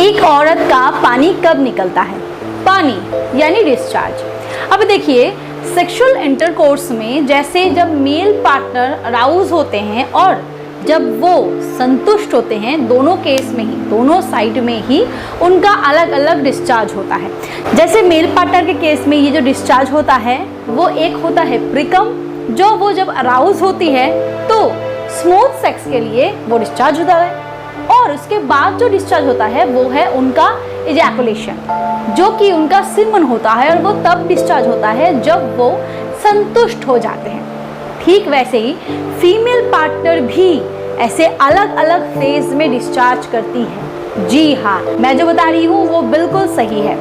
एक औरत का पानी कब निकलता है? पानी यानी डिस्चार्ज। अब देखिए, सेक्सुअल इंटरकोर्स में जैसे जब मेल पार्टनर अराउज होते हैं और जब वो संतुष्ट होते हैं, दोनों केस में ही, दोनों साइड में ही उनका अलग अलग डिस्चार्ज होता है। जैसे मेल पार्टनर के केस में ये जो डिस्चार्ज होता है वो एक होता है प्रिकम, जो वो जब अराउज होती है तो स्मूथ सेक्स के लिए वो डिस्चार्ज होता है, और उसके बाद जो डिस्चार्ज होता है वो है उनका इजैकुलेशन, जो कि उनका सीमन होता है, और वो तब डिस्चार्ज होता है जब वो संतुष्ट हो जाते हैं। ठीक वैसे ही फीमेल पार्टनर भी ऐसे अलग अलग फेज में डिस्चार्ज करती है। जी हाँ, मैं जो बता रही हूँ वो बिल्कुल सही है।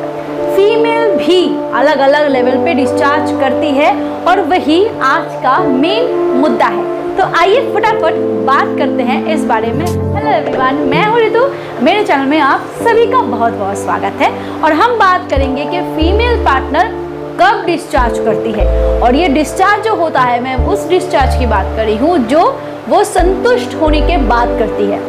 फीमेल भी अलग अलग लेवल पे डिस्चार्ज करती है, और वही आज का मेन मुद्दा है। तो आइए फटाफट बात करते हैं इस बारे में। हेलो एवरीवन, मैं हूँ रितु। मेरे चैनल में आप सभी का बहुत बहुत स्वागत है, और हम बात करेंगे कि फीमेल पार्टनर कब डिस्चार्ज करती है। और ये डिस्चार्ज जो होता है, मैं उस डिस्चार्ज की बात कर रही हूँ जो वो संतुष्ट होने के बाद करती है।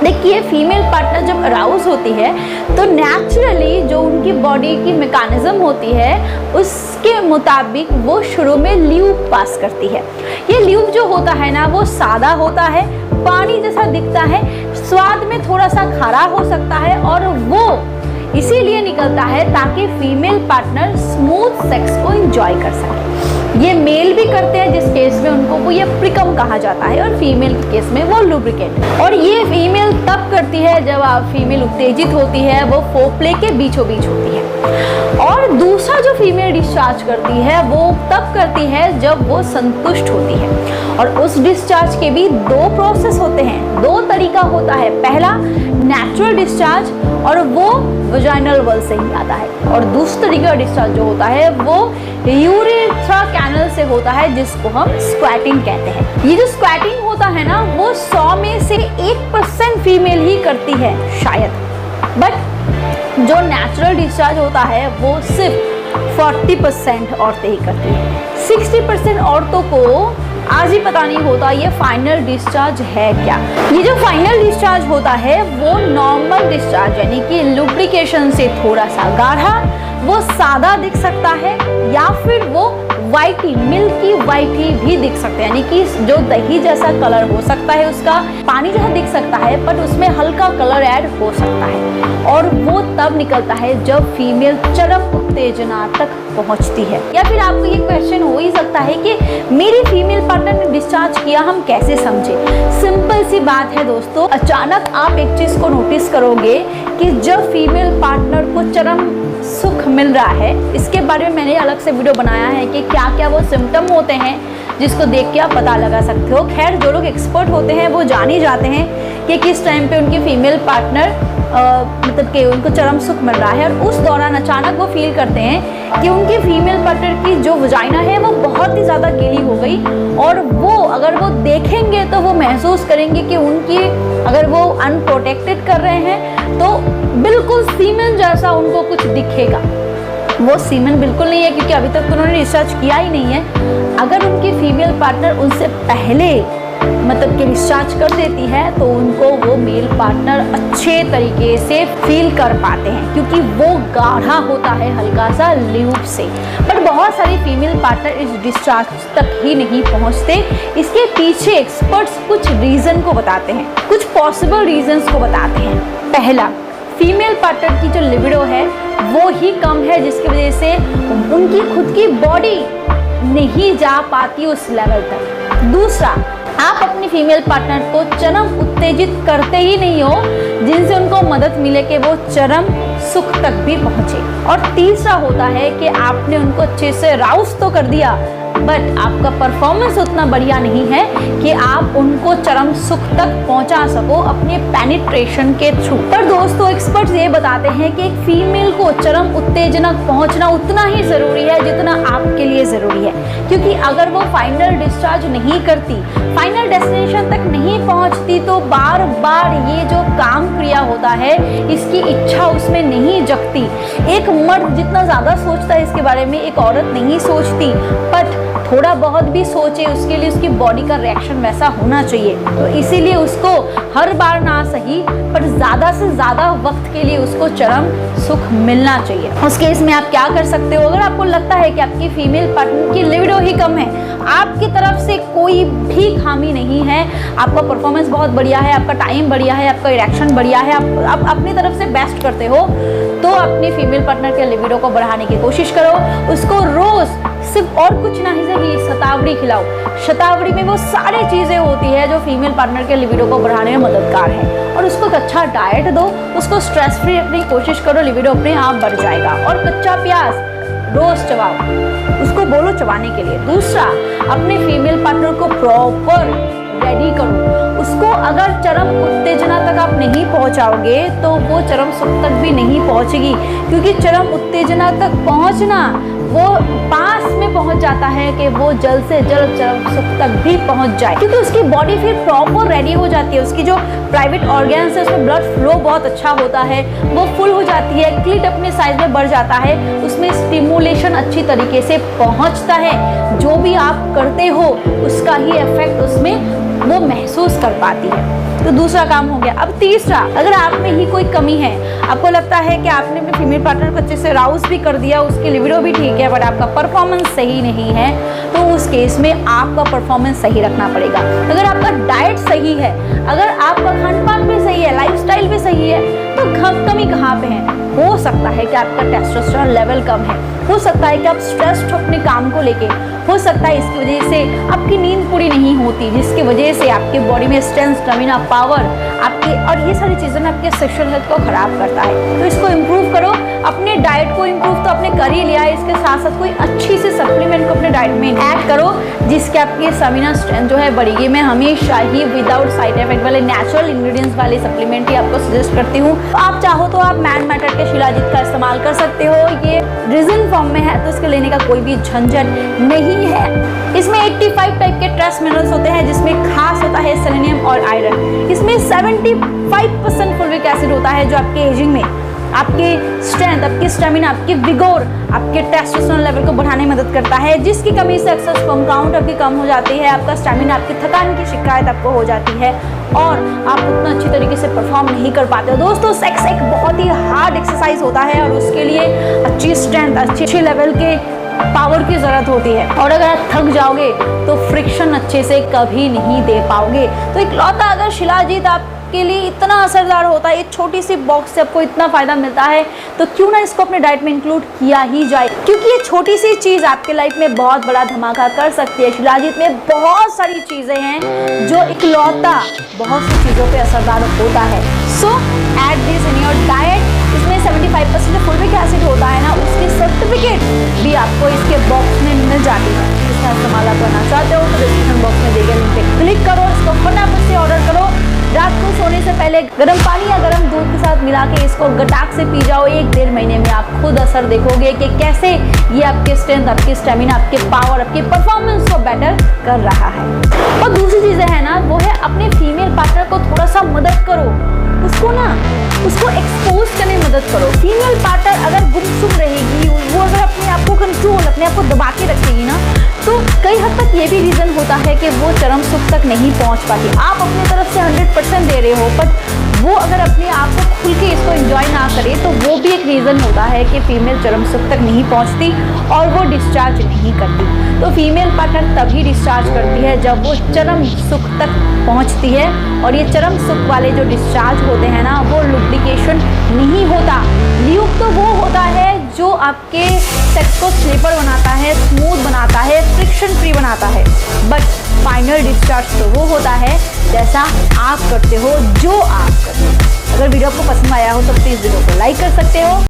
देखिए, फीमेल पार्टनर जब अराउज होती है तो नेचुरली जो उनकी बॉडी की मैकेनिज्म होती है उसके मुताबिक वो शुरू में ल्यूब पास करती है। ये ल्यूब जो होता है ना, वो सादा होता है, पानी जैसा दिखता है, स्वाद में थोड़ा सा खारा हो सकता है, और वो इसीलिए निकलता है ताकि फीमेल पार्टनर स्मूथ सेक्स को एंजॉय कर सके। ये मेल भी करते हैं जिस केस में उनको वो ये प्रिकम कहा जाता है, और फीमेल के केस में वो लुब्रिकेट। और ये फीमेल तब करती है जब फीमेल उत्तेजित होती है, वो फोरप्ले के बीचों बीच होती है। और दूसरा जो फीमेल डिस्चार्ज करती है वो तब करती है जब वो संतुष्ट होती है। और उस डिस्चार्ज के भी दो प्रोसेस होते हैं, दो तरीका होता है। पहला नेचुरल डिस्चार्ज, और वो वजाइनल वॉल से ही आता है। और दूसरा तरीका डिस्चार्ज जो होता है वो यूरेथ्रा कैनल से होता है, जिसको हम स्क्वैटिंग कहते हैं। ये जो स्क्वैटिंग होता है ना, वो 100 में से 1% फीमेल ही करती है शायद, बट जो नेचुरल डिस्चार्ज होता है वो सिर्फ 40% औरतें ही करती हैं। 60% औरतों को आज ही पता नहीं होता ये फाइनल डिस्चार्ज है क्या। ये जो फाइनल डिस्चार्ज होता है वो नॉर्मल डिस्चार्ज, यानी कि लुब्रिकेशन से थोड़ा सा गाढ़ा, वो सादा दिख सकता है, या फिर वो वाइटी, मिल्की वाइटी भी दिख सकता है, यानी कि जो दही जैसा कलर हो सकता है, उसका पानी जैसा दिख सकता है, बट उसमें हल्का कलर ऐड हो सकता है। और वो तब निकलता है जब फीमेल चरम उत्तेजना तक पहुंचती है। या फिर आपको ये क्वेश्चन हो ही सकता है कि मेरी फीमेल पार्टनर ने डिस्चार्ज किया, हम कैसे समझे? सिंपल सी बात है दोस्तों, अचानक आप एक चीज को नोटिस करोगे कि जब फीमेल पार्टनर को चरम सुख मिल रहा है, इसके बारे में मैंने अलग से वीडियो बनाया है कि क्या क्या वो सिम्टम होते हैं जिसको देख के आप पता लगा सकते हो। खैर, जो लोग एक्सपर्ट होते हैं वो जान ही जाते हैं कि किस टाइम पे उनकी फीमेल पार्टनर मतलब कि उनको चरम सुख मिल रहा है, और उस दौरान अचानक वो फील करते हैं कि उनकी फीमेल पार्टनर की जो वजाइना है वो बहुत ही ज़्यादा गीली हो गई, और वो अगर वो देखेंगे तो वो महसूस करेंगे कि उनकी, अगर वो अनप्रोटेक्टेड कर रहे हैं तो बिल्कुल सीमेन जैसा उनको कुछ दिखेगा। वो सीमेन बिल्कुल नहीं है, क्योंकि अभी तक तो उन्होंने डिस्चार्ज किया ही नहीं है। अगर उनकी फीमेल पार्टनर उनसे पहले मतलब कि डिस्चार्ज कर देती है तो उनको वो मेल पार्टनर अच्छे तरीके से फील कर पाते हैं, क्योंकि वो गाढ़ा होता है हल्का सा ल्यूब से। पर बहुत सारी फीमेल पार्टनर इस डिस्चार्ज तक ही नहीं पहुंचते। इसके पीछे एक्सपर्ट्स कुछ रीज़न को बताते हैं, कुछ पॉसिबल रीजंस को बताते हैं। पहला, फीमेल पार्टनर की जो लिबिडो है वो ही कम है, जिसकी वजह से उनकी खुद की बॉडी नहीं जा पाती उस लेवल तक। दूसरा, आप अपनी फीमेल पार्टनर को चरम उत्तेजित करते ही नहीं हो जिनसे उनको मदद मिले कि वो चरम सुख तक भी पहुंचे। और तीसरा होता है कि आपने उनको अच्छे से राउस तो कर दिया, बट आपका परफॉर्मेंस उतना बढ़िया नहीं है कि आप उनको चरम सुख तक पहुंचा सको अपने पेनिट्रेशन के थ्रू। पर दोस्तों, एक्सपर्ट्स ये बताते हैं कि एक फीमेल को चरम उत्तेजना पहुंचना उतना ही ज़रूरी है जितना आपके लिए ज़रूरी है, क्योंकि अगर वो फाइनल डिस्चार्ज नहीं करती, फाइनल डेस्टिनेशन तक नहीं पहुंचती, तो बार बार ये जो काम क्रिया होता है इसकी इच्छा उसमें नहीं जगती। एक मर्द जितना ज़्यादा सोचता है इसके बारे में, एक औरत नहीं सोचती। बट थोड़ा बहुत भी सोचे उसके लिए उसकी बॉडी का रिएक्शन वैसा होना चाहिए। तो इसीलिए उसको हर बार ना सही पर ज़्यादा से ज़्यादा वक्त के लिए उसको चरम सुख मिलना चाहिए। उस केस में आप क्या कर सकते हो, अगर आपको लगता है कि आपकी फीमेल पार्टनर की लिबिडो ही कम है, आपकी तरफ से कोई भी खामी नहीं है, आपका परफॉर्मेंस बहुत बढ़िया है, आपका टाइम बढ़िया है, आपका रिएक्शन बढ़िया है, आप अपनी तरफ से बेस्ट करते हो, तो अपनी फीमेल पार्टनर के लिबिडो को बढ़ाने की कोशिश करो। उसको रोज सिर्फ और कुछ नहीं सही शतावरी खिलाओ। शतावरी में वो सारी चीज़ें होती है जो फीमेल पार्टनर के लिबिडो को बढ़ाने में मददगार है। और उसको एक अच्छा डाइट दो, उसको स्ट्रेस फ्री रखने की कोशिश करो, लिबिडो अपने आप बढ़ जाएगा। और कच्चा प्याज रोज चबाओ, उसको बोलो चबाने के लिए। दूसरा, अपने फीमेल पार्टनर को प्रॉपर रेडी करो। उसको अगर चरम उत्तेजना तक आप नहीं पहुंचाओगे तो वो चरम सुख तक भी नहीं पहुंचेगी, क्योंकि चरम उत्तेजना तक पहुंचना वो पास में पहुंच जाता है कि वो जल्द से जल्द चरम सुख तक भी पहुंच जाए, क्योंकि उसकी बॉडी फिर प्रॉपर रेडी हो जाती है। उसकी जो प्राइवेट ऑर्गन्स है उसमें ब्लड फ्लो बहुत अच्छा होता है, वो फुल हो जाती है, क्लिट अपने साइज में बढ़ जाता है, उसमें स्टिमुलेशन अच्छी तरीके से पहुंचता है। जो भी आप करते हो उसका ही इफेक्ट उसमें वो महसूस कर पाती है। तो दूसरा काम हो गया। अब तीसरा, अगर आप में ही कोई कमी है, आपको लगता है कि आपने अपने फीमेल पार्टनर को अच्छे से राउज भी कर दिया, उसकी लिबिडो भी ठीक है, बट आपका परफॉर्मेंस सही नहीं है, तो उस केस में आपका परफॉर्मेंस सही रखना पड़ेगा। अगर आपका डाइट सही है, अगर आपका खान पान भी सही है, लाइफस्टाइल भी सही है, तो कमी कहाँ पे है? हो सकता है कि आपका टेस्टोस्टेरोन लेवल कम है, हो सकता है कि आप स्ट्रेस्ड हो अपने काम को लेके, हो सकता है इसकी वजह से आपकी नींद पूरी नहीं होती, जिसकी वजह से आपकी बॉडी में स्ट्रेंथ, स्टेमिना, पावर आपके, और ये सारी चीज़ें ना आपके सेक्सुअल हेल्थ को खराब करता है। तो इसको इम्प्रूव करो। अपने डाइट को इम्प्रूव तो आपने कर ही लिया है, इसके साथ साथ कोई अच्छी सी सप्लीमेंट को अपने डाइट में ऐड करो, जिसके आपकी स्टेमिना, स्ट्रेंथ जो है बढ़ेगी। मैं हमेशा ही विदाउट साइड इफेक्ट वाले नेचुरल इंग्रेडिएंट्स वाले सप्लीमेंट ही आपको सजेस्ट करती हूँ। आप चाहो तो आप मैन मैटर के शिलाजीत का इस्तेमाल कर सकते हो। ये रिजन फॉर्म में है तो इसके लेने का कोई भी झंझट नहीं है। इसमें 85 टाइप के ट्रेस मिनरल्स होते हैं, जिसमें खास होता है सेलेनियम और आयरन। इसमें 75% फुलिक एसिड होता है, जो आपके एजिंग में आपके स्ट्रेंथ, आपकी स्टेमिना, आपकी विगोर, आपके टेस्टोस्टेरोन लेवल को बढ़ाने में मदद करता है, जिसकी कमी से अक्सर स्पर्म काउंट आपकी कम हो जाती है, आपका स्टेमिना, आपकी थकान की शिकायत आपको हो जाती है और आप उतना अच्छी तरीके से परफॉर्म नहीं कर पाते हो। दोस्तों, सेक्स एक बहुत ही हार्ड एक्सरसाइज होता है और उसके लिए अच्छी स्ट्रेंथ, अच्छे लेवल के पावर की ज़रूरत होती है, और अगर आप थक जाओगे तो फ्रिक्शन अच्छे से कभी नहीं दे पाओगे। तो इकलौता अगर शिलाजीत आपके लिए इतना असरदार होता है, एक छोटी सी बॉक्स से आपको इतना फ़ायदा मिलता है, तो क्यों ना इसको अपने डाइट में इंक्लूड किया ही जाए, क्योंकि ये छोटी सी चीज़ आपके लाइफ में बहुत बड़ा धमाका कर सकती है। शिलाजीत में बहुत सारी चीज़ें हैं जो इकलौता बहुत सी चीज़ों पे असरदार होता है। सो add this in your diet. इसमें 75% फुलिक एसिड होता है ना, उसकी सर्टिफिकेट भी आपको इसके बॉक्स में मिल जाती है। इसका इस्तेमाल आप करना चाहते हो तो डिस्क्रिप्शन बॉक्स में दिए गए लिंक पे क्लिक करो, इसको फटाफट से ऑर्डर करो। रात को सोने से पहले गर्म पानी या गर्म दूध के साथ मिला के इसको गटाक से पी जाओ। 1-1.5 महीने में आप खुद असर देखोगे कि कैसे ये आपके स्ट्रेंथ, आपकी स्टेमिना, आपके पावर, आपकी परफॉर्मेंस को बेटर कर रहा है। और दूसरी चीज़ें है ना, वो है अपने फीमेल पार्टनर को थोड़ा सा मदद करो, उसको एक्सपोज करने में मदद करो। फीमेल पार्टनर अगर गुमसुम रहेगी, वो अगर अपने आप को कंट्रोल, अपने आप को दबा के रखेगी ना, तो कई हद तक ये भी रीज़न होता है कि वो चरम सुख तक नहीं पहुंच पाती। आप अपनी तरफ से 100% दे रहे हो, बट वो अगर अपने आप को खुल के इसको एंजॉय ना करे, तो वो भी एक रीज़न होता है कि फीमेल चरम सुख तक नहीं पहुंचती और वो डिस्चार्ज नहीं करती। तो फीमेल पार्टनर तभी डिस्चार्ज करती है जब वो चरम सुख तक पहुंचती है, और ये चरम सुख वाले जो डिस्चार्ज होते हैं ना, वो लुब्रिकेशन नहीं होता। ल्यूब तो वो होता है जो आपके सेक्स को स्लीपर बनाता है, स्मूथ बनाता है, फ्रिक्शन फ्री बनाता है, बट फाइनल डिस्चार्ज तो वो होता है जैसा आप करते हो, जो आप करते हो। अगर वीडियो आपको पसंद आया हो तो प्लीज़ वीडियो को लाइक कर सकते हो।